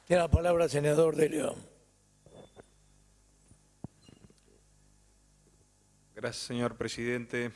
Tiene la palabra el senador de León. Gracias, señor presidente.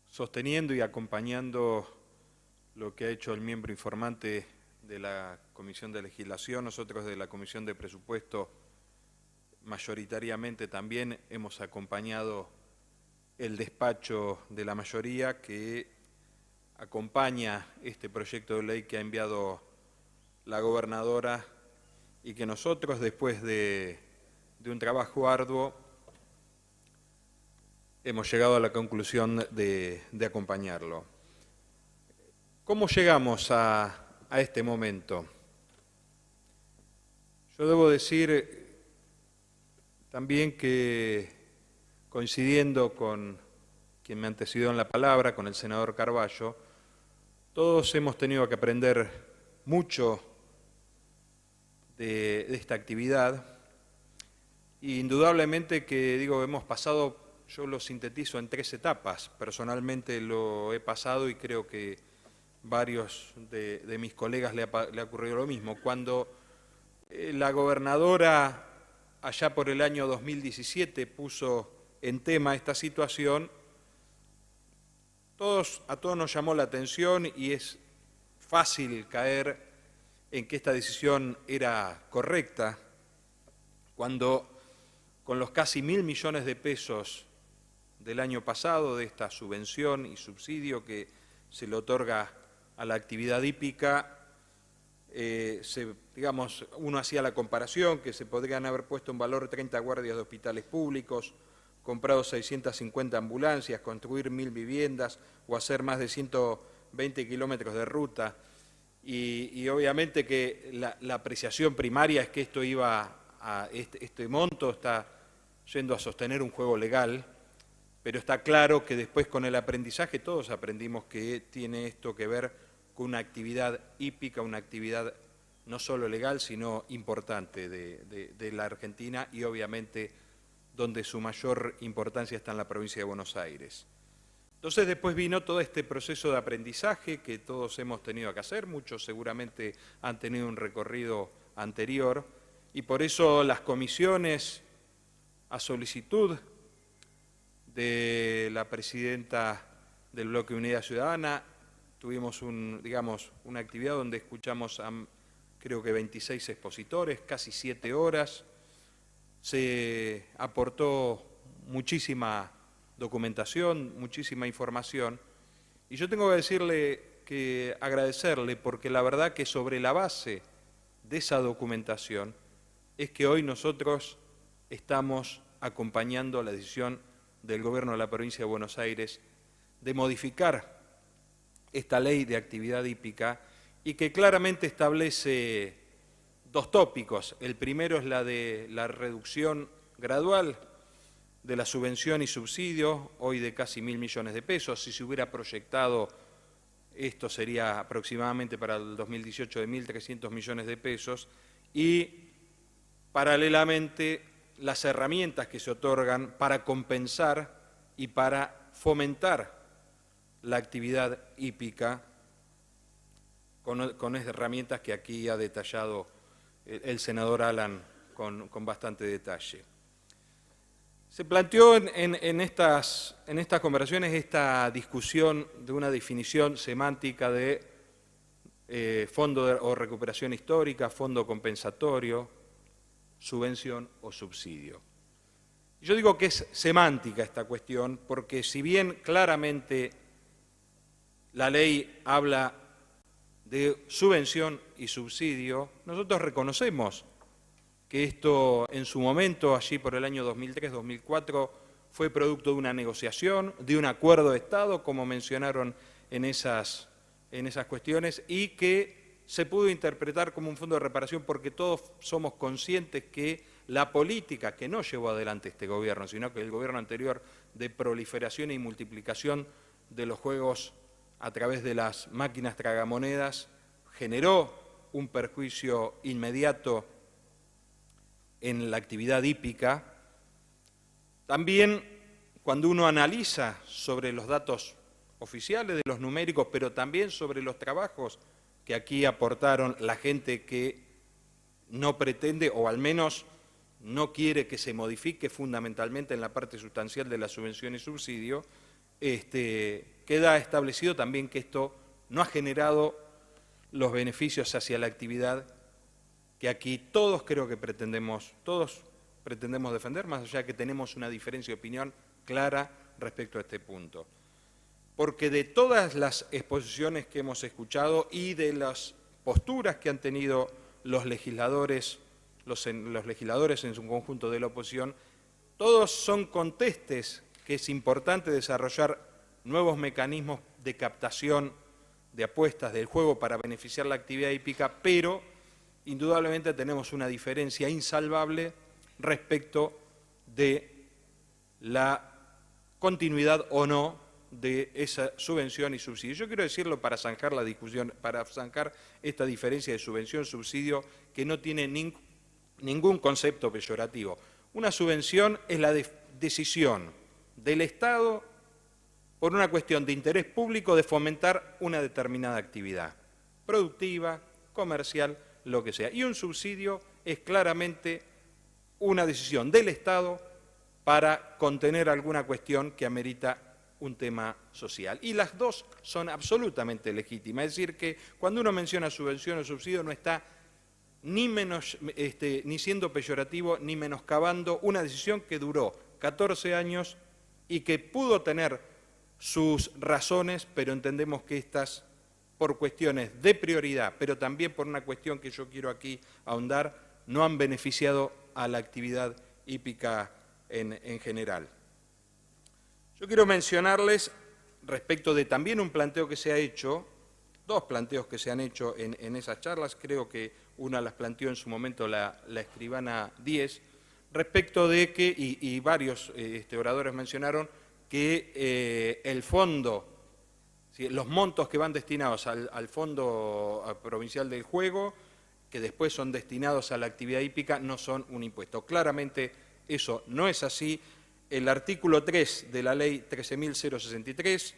Sosteniendo y acompañando lo que ha hecho el miembro informante de la Comisión de Legislación, nosotros de la Comisión de Presupuesto mayoritariamente también hemos acompañado el despacho de la mayoría que acompaña este proyecto de ley que ha enviado la gobernadora y que nosotros, después de un trabajo arduo, hemos llegado a la conclusión de acompañarlo. ¿Cómo llegamos a este momento? Yo debo decir también que, coincidiendo con quien me antecedió en la palabra, con el senador Carballo, todos hemos tenido que aprender mucho de esta actividad. Y indudablemente que, hemos pasado, yo lo sintetizo en 3 etapas. Personalmente lo he pasado y creo que varios de mis colegas le ha ocurrido lo mismo. Cuando la gobernadora, allá por el año 2017, puso en tema esta situación, a todos nos llamó la atención y es fácil caer en que esta decisión era correcta, cuando con los casi 1.000 millones de pesos del año pasado, de esta subvención y subsidio que se le otorga a la actividad hípica, uno hacía la comparación que se podrían haber puesto en valor 30 guardias de hospitales públicos, comprado 650 ambulancias, construir 1.000 viviendas o hacer más de 120 kilómetros de ruta. Y obviamente que la apreciación primaria es que esto iba a este monto está yendo a sostener un juego legal, pero está claro que después con el aprendizaje todos aprendimos que tiene esto que ver con una actividad hípica, una actividad no solo legal, sino importante de la Argentina y obviamente donde su mayor importancia está en la provincia de Buenos Aires. Entonces después vino todo este proceso de aprendizaje que todos hemos tenido que hacer, muchos seguramente han tenido un recorrido anterior, y por eso las comisiones, a solicitud de la presidenta del Bloque Unidad Ciudadana, tuvimos una actividad donde escuchamos a creo que 26 expositores, casi 7 horas, se aportó muchísima documentación, muchísima información, y yo tengo que agradecerle porque la verdad que sobre la base de esa documentación es que hoy nosotros estamos acompañando la decisión del gobierno de la provincia de Buenos Aires de modificar esta ley de actividad hípica y que claramente establece 2 tópicos. El primero es la de la reducción gradual de la subvención y subsidio, hoy de casi 1.000 millones de pesos. Si se hubiera proyectado, esto sería aproximadamente para el 2018 de 1.300 millones de pesos, y paralelamente las herramientas que se otorgan para compensar y para fomentar la actividad hípica con herramientas que aquí ha detallado el senador Alan con bastante detalle. Se planteó en estas conversaciones esta discusión de una definición semántica de fondo o recuperación histórica, fondo compensatorio, subvención o subsidio. Yo digo que es semántica esta cuestión porque si bien claramente la ley habla de subvención y subsidio, nosotros reconocemos que esto en su momento, allí por el año 2003-2004, fue producto de una negociación, de un acuerdo de Estado, como mencionaron en esas cuestiones, y que se pudo interpretar como un fondo de reparación porque todos somos conscientes que la política que no llevó adelante este gobierno, sino que el gobierno anterior de proliferación y multiplicación de los juegos a través de las máquinas tragamonedas, generó un perjuicio inmediato en la actividad hípica. También cuando uno analiza sobre los datos oficiales, de los numéricos, pero también sobre los trabajos que aquí aportaron la gente que no pretende, o al menos no quiere que se modifique fundamentalmente en la parte sustancial de la subvención y subsidio, queda establecido también que esto no ha generado los beneficios hacia la actividad que aquí todos creo que pretendemos defender, más allá de que tenemos una diferencia de opinión clara respecto a este punto. Porque de todas las exposiciones que hemos escuchado y de las posturas que han tenido los legisladores en su conjunto de la oposición, todos son contestes que es importante desarrollar nuevos mecanismos de captación de apuestas del juego para beneficiar la actividad hípica, pero indudablemente tenemos una diferencia insalvable respecto de la continuidad o no de esa subvención y subsidio. Yo quiero decirlo para zanjar la discusión, para zanjar esta diferencia de subvención-subsidio que no tiene ningún concepto peyorativo. Una subvención es la decisión del Estado por una cuestión de interés público de fomentar una determinada actividad productiva, comercial, lo que sea. Y un subsidio es claramente una decisión del Estado para contener alguna cuestión que amerita un tema social. Y las dos son absolutamente legítimas. Es decir, que cuando uno menciona subvención o subsidio no está ni siendo peyorativo ni menoscabando una decisión que duró 14 años y que pudo tener sus razones, pero entendemos que estas, por cuestiones de prioridad, pero también por una cuestión que yo quiero aquí ahondar, no han beneficiado a la actividad hípica en general. Yo quiero mencionarles, respecto de también un planteo que se ha hecho, dos planteos que se han hecho en esas charlas, creo que una las planteó en su momento la escribana Díez, respecto de que, y varios oradores mencionaron, que el fondo, ¿sí?, los montos que van destinados al Fondo Provincial del Juego, que después son destinados a la actividad hípica, no son un impuesto. Claramente eso no es así. El artículo 3 de la ley 13.063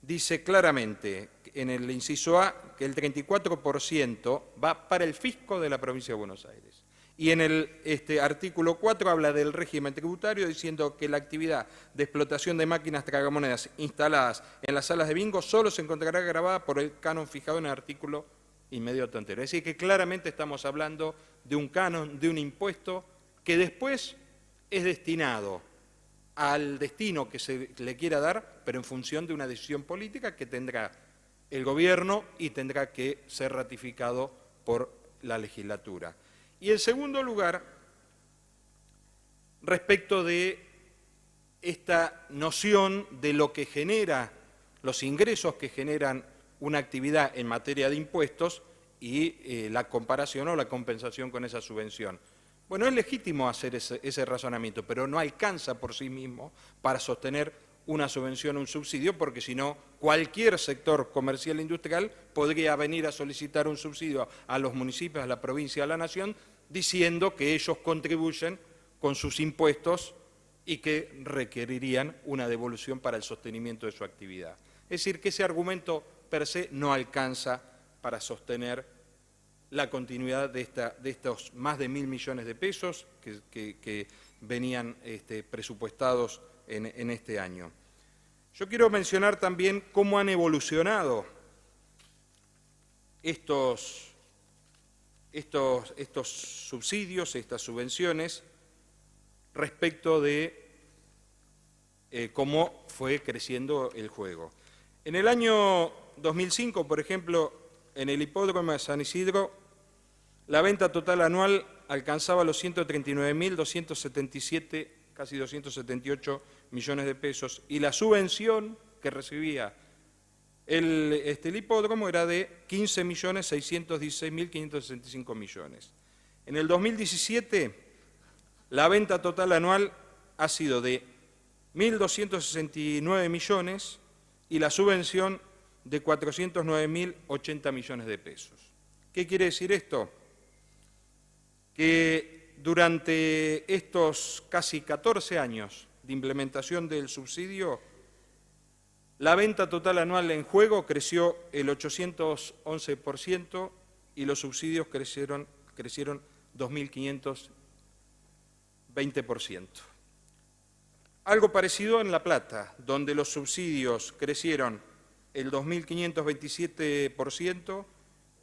dice claramente en el inciso A que el 34% va para el fisco de la provincia de Buenos Aires. Y en el artículo 4 habla del régimen tributario diciendo que la actividad de explotación de máquinas tragamonedas instaladas en las salas de bingo solo se encontrará grabada por el canon fijado en el artículo inmediato anterior. Es decir, que claramente estamos hablando de un canon, de un impuesto que después es destinado al destino que se le quiera dar, pero en función de una decisión política que tendrá el gobierno y tendrá que ser ratificado por la legislatura. Y en segundo lugar, respecto de esta noción de lo que genera, los ingresos que generan una actividad en materia de impuestos y la comparación o la compensación con esa subvención. Bueno, es legítimo hacer ese razonamiento, pero no alcanza por sí mismo para sostener una subvención o un subsidio, porque si no, cualquier sector comercial e industrial podría venir a solicitar un subsidio a los municipios, a la provincia, a la nación, diciendo que ellos contribuyen con sus impuestos y que requerirían una devolución para el sostenimiento de su actividad. Es decir, que ese argumento per se no alcanza para sostener la continuidad de estos más de 1.000 millones de pesos que venían presupuestados en este año. Yo quiero mencionar también cómo han evolucionado estos subsidios, estas subvenciones, respecto de cómo fue creciendo el juego. En el año 2005, por ejemplo, en el hipódromo de San Isidro, la venta total anual alcanzaba los 139.277, casi 278 millones de pesos, y la subvención que recibía el hipódromo era de 15.616.565 millones. En el 2017, la venta total anual ha sido de 1.269 millones y la subvención de 409.080 millones de pesos. ¿Qué quiere decir esto? Que durante estos casi 14 años de implementación del subsidio, La venta total anual en juego creció el 811% y los subsidios crecieron 2.520%. Algo parecido en La Plata, donde los subsidios crecieron el 2.527%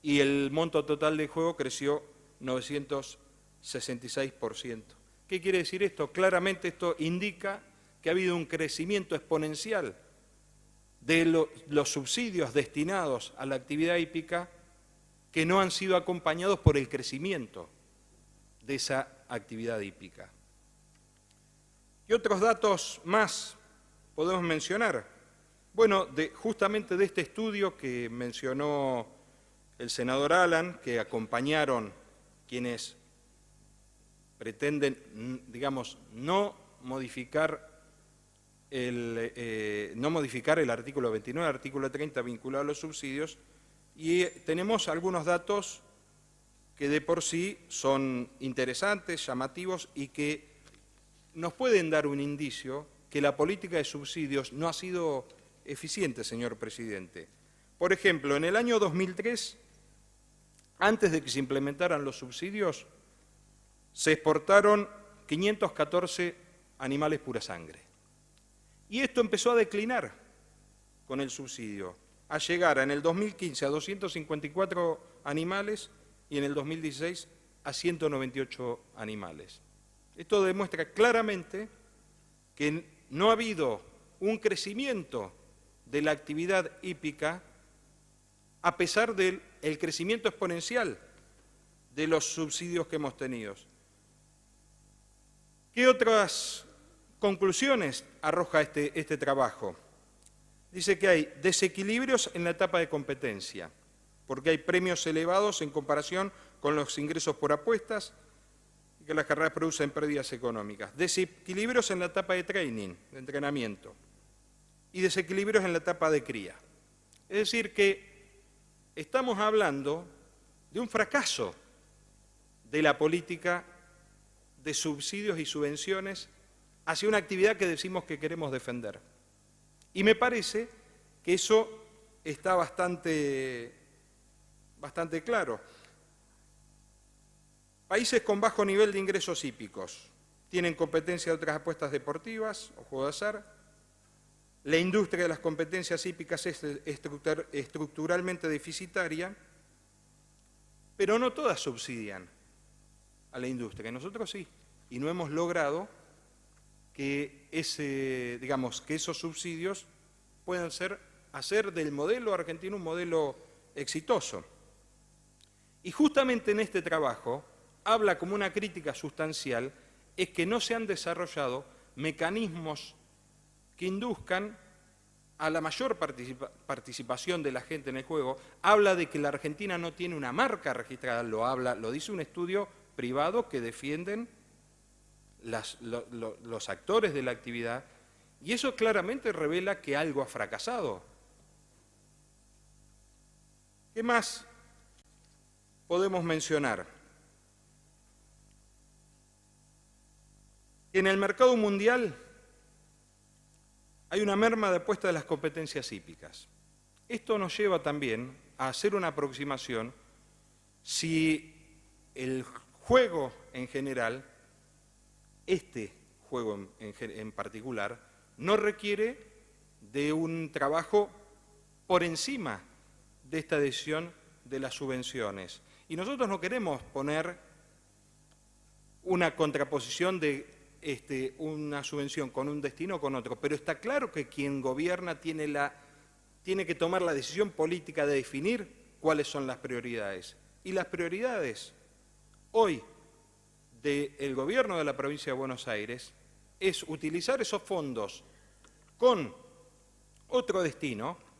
y el monto total de juego creció 966%. ¿Qué quiere decir esto? Claramente esto indica que ha habido un crecimiento exponencial de los subsidios destinados a la actividad hípica que no han sido acompañados por el crecimiento de esa actividad hípica. ¿Qué otros datos más podemos mencionar? Bueno, justamente de este estudio que mencionó el senador Alan, que acompañaron quienes pretenden, digamos, no modificar el artículo 29, el artículo 30 vinculado a los subsidios, y tenemos algunos datos que de por sí son interesantes, llamativos y que nos pueden dar un indicio que la política de subsidios no ha sido eficiente, señor presidente. Por ejemplo, en el año 2003, antes de que se implementaran los subsidios, se exportaron 514 animales pura sangre. Y esto empezó a declinar con el subsidio, a llegar en el 2015 a 254 animales y en el 2016 a 198 animales. Esto demuestra claramente que no ha habido un crecimiento de la actividad hípica a pesar del crecimiento exponencial de los subsidios que hemos tenido. ¿Qué otras conclusiones arroja este trabajo? Dice que hay desequilibrios en la etapa de competencia, porque hay premios elevados en comparación con los ingresos por apuestas y que las carreras producen pérdidas económicas. Desequilibrios en la etapa de training, de entrenamiento, y desequilibrios en la etapa de cría. Es decir, que estamos hablando de un fracaso de la política de subsidios y subvenciones hacia una actividad que decimos que queremos defender. Y me parece que eso está bastante claro. Países con bajo nivel de ingresos hípicos tienen competencia de otras apuestas deportivas o juego de azar. La industria de las competencias hípicas es estructuralmente deficitaria, pero no todas subsidian a la industria. Nosotros sí, y no hemos logrado que esos subsidios puedan hacer del modelo argentino un modelo exitoso. Y justamente en este trabajo habla como una crítica sustancial es que no se han desarrollado mecanismos que induzcan a la mayor participación de la gente en el juego. Habla de que la Argentina no tiene una marca registrada, lo dice un estudio privado que defienden los actores de la actividad, y eso claramente revela que algo ha fracasado. ¿Qué más podemos mencionar? En el mercado mundial hay una merma de apuesta de las competencias hípicas. Esto nos lleva también a hacer una aproximación si el juego en general, este juego en particular, no requiere de un trabajo por encima de esta decisión de las subvenciones. Y nosotros no queremos poner una contraposición de una subvención con un destino o con otro, pero está claro que quien gobierna tiene que tomar la decisión política de definir cuáles son las prioridades. Y las prioridades hoy del gobierno de la provincia de Buenos Aires es utilizar esos fondos con otro destino.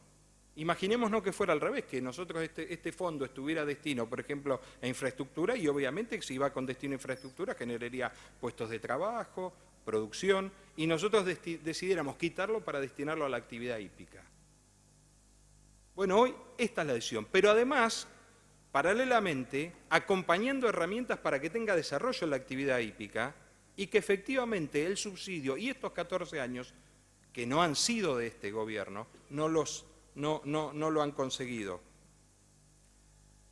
Imaginémonos que fuera al revés, que nosotros este fondo estuviera destino, por ejemplo, a infraestructura, y obviamente si va con destino a infraestructura generaría puestos de trabajo, producción, y nosotros decidiéramos quitarlo para destinarlo a la actividad hípica. Bueno, hoy esta es la decisión, pero además, paralelamente, acompañando herramientas para que tenga desarrollo en la actividad hípica y que efectivamente el subsidio y estos 14 años que no han sido de este gobierno, no lo han conseguido.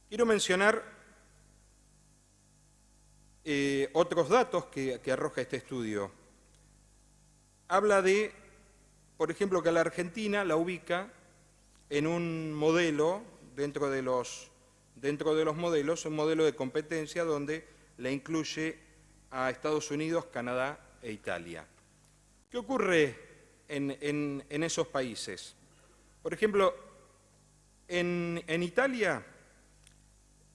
Quiero mencionar otros datos que arroja este estudio. Habla de, por ejemplo, que la Argentina la ubica en un modelo, dentro de los modelos, un modelo de competencia donde la incluye a Estados Unidos, Canadá e Italia. ¿Qué ocurre en esos países? Por ejemplo, en Italia,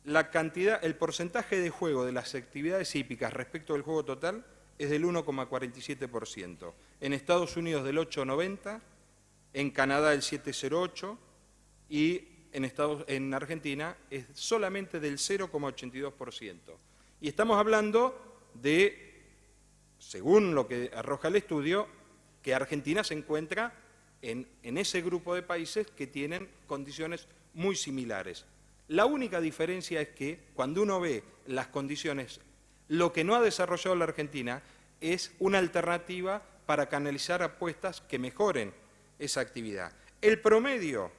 el porcentaje de juego de las actividades hípicas respecto del juego total es del 1,47%. En Estados Unidos del 8,90%, en Canadá el 7,08% y en Argentina es solamente del 0,82%. Y estamos hablando de, según lo que arroja el estudio, que Argentina se encuentra en ese grupo de países que tienen condiciones muy similares. La única diferencia es que cuando uno ve las condiciones, lo que no ha desarrollado la Argentina es una alternativa para canalizar apuestas que mejoren esa actividad. El promedio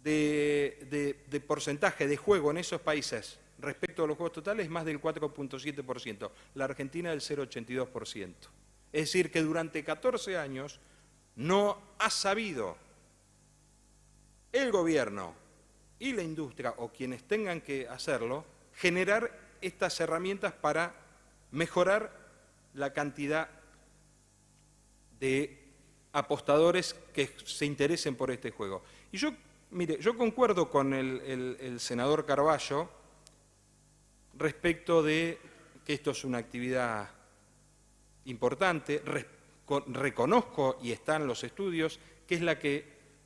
de porcentaje de juego en esos países respecto a los juegos totales es más del 4,7%, la Argentina del 0,82%. Es decir, que durante 14 años no ha sabido el gobierno y la industria, o quienes tengan que hacerlo, generar estas herramientas para mejorar la cantidad de apostadores que se interesen por este juego. Y yo concuerdo con el senador Carballo respecto de que esto es una actividad importante, reconozco, y está en los estudios, que es la que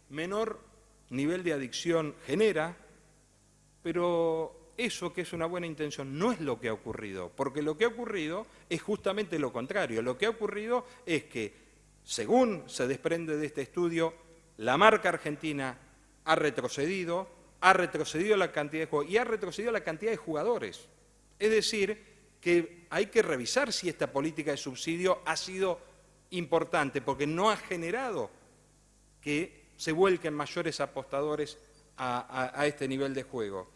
menor nivel de adicción genera, pero eso, que es una buena intención, no es lo que ha ocurrido, porque lo que ha ocurrido es justamente lo contrario. Lo que ha ocurrido es que, según se desprende de este estudio, la marca argentina ha retrocedido la cantidad de juegos y ha retrocedido la cantidad de jugadores. Es decir, que hay que revisar si esta política de subsidio ha sido importante, porque no ha generado que se vuelquen mayores apostadores a este nivel de juego.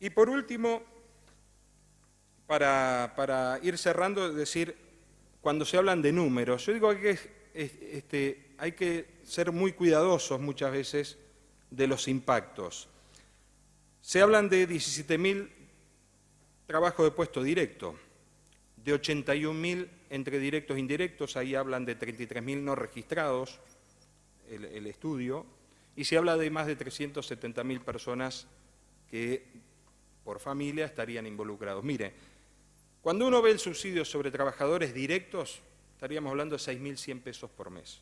Y por último, para ir cerrando, es decir, cuando se hablan de números, yo digo que hay que ser muy cuidadosos muchas veces de los impactos. Se hablan de 17.000 trabajos de puesto directo, de 81.000 entre directos e indirectos, ahí hablan de 33.000 no registrados, el estudio, y se habla de más de 370.000 personas que por familia estarían involucrados. Mire, cuando uno ve el subsidio sobre trabajadores directos, estaríamos hablando de 6.100 pesos por mes.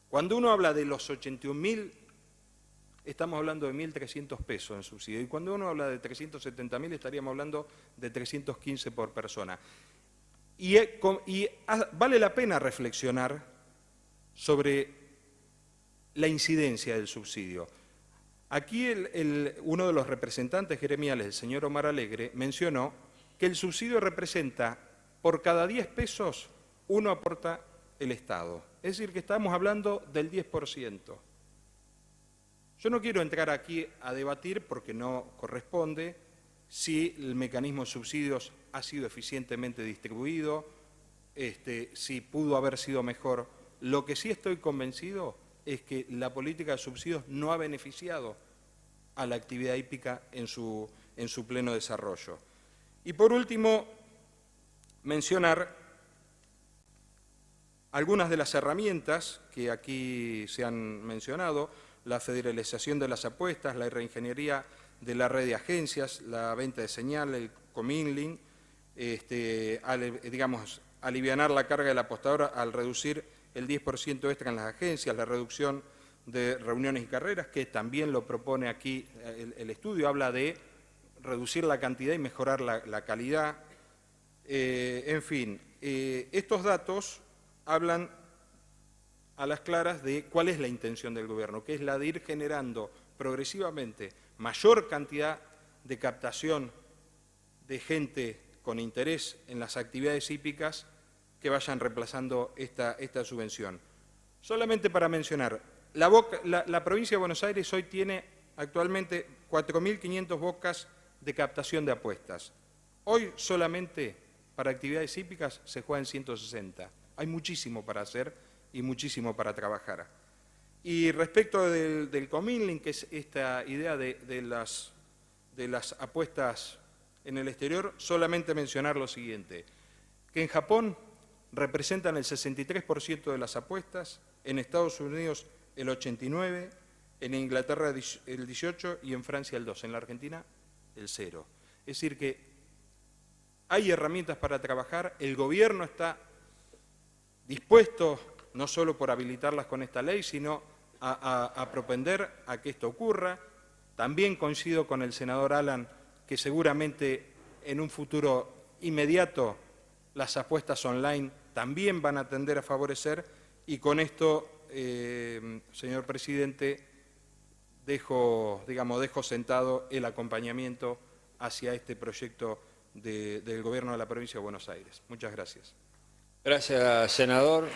Cuando uno habla de los 81.000, estamos hablando de 1.300 pesos en subsidio. Y cuando uno habla de 370.000, estaríamos hablando de 315 por persona. Y vale la pena reflexionar sobre la incidencia del subsidio. Aquí uno de los representantes gremiales, el señor Omar Alegre, mencionó que el subsidio representa, por cada 10 pesos, uno aporta el Estado. Es decir, que estamos hablando del 10%. Yo no quiero entrar aquí a debatir, porque no corresponde, si el mecanismo de subsidios ha sido eficientemente distribuido, si pudo haber sido mejor. Lo que sí estoy convencido es que la política de subsidios no ha beneficiado a la actividad hípica en su pleno desarrollo. Y por último, mencionar algunas de las herramientas que aquí se han mencionado: la federalización de las apuestas, la reingeniería de la red de agencias, la venta de señal, el comingling, digamos, alivianar la carga del apostador al reducir el 10% extra en las agencias, la reducción de reuniones y carreras, que también lo propone aquí el estudio, habla de reducir la cantidad y mejorar la calidad. En fin, estos datos hablan a las claras de cuál es la intención del gobierno, que es la de ir generando progresivamente mayor cantidad de captación de gente con interés en las actividades hípicas que vayan reemplazando esta subvención. Solamente para mencionar, la provincia de Buenos Aires hoy tiene actualmente 4.500 bocas de captación de apuestas. Hoy solamente para actividades hípicas se juegan 160. Hay muchísimo para hacer y muchísimo para trabajar. Y respecto del Comminlink, que es esta idea de las apuestas en el exterior, solamente mencionar lo siguiente, que en Japón representan el 63% de las apuestas, en Estados Unidos el 89%, en Inglaterra el 18% y en Francia el 2%, en la Argentina el 0%. Es decir que hay herramientas para trabajar, el gobierno está dispuesto, no solo por habilitarlas con esta ley, sino a propender a que esto ocurra. También coincido con el senador Alan que seguramente en un futuro inmediato las apuestas online también van a tender a favorecer, y con esto, señor presidente, dejo sentado el acompañamiento hacia este proyecto del Gobierno de la Provincia de Buenos Aires. Muchas gracias. Gracias, senador.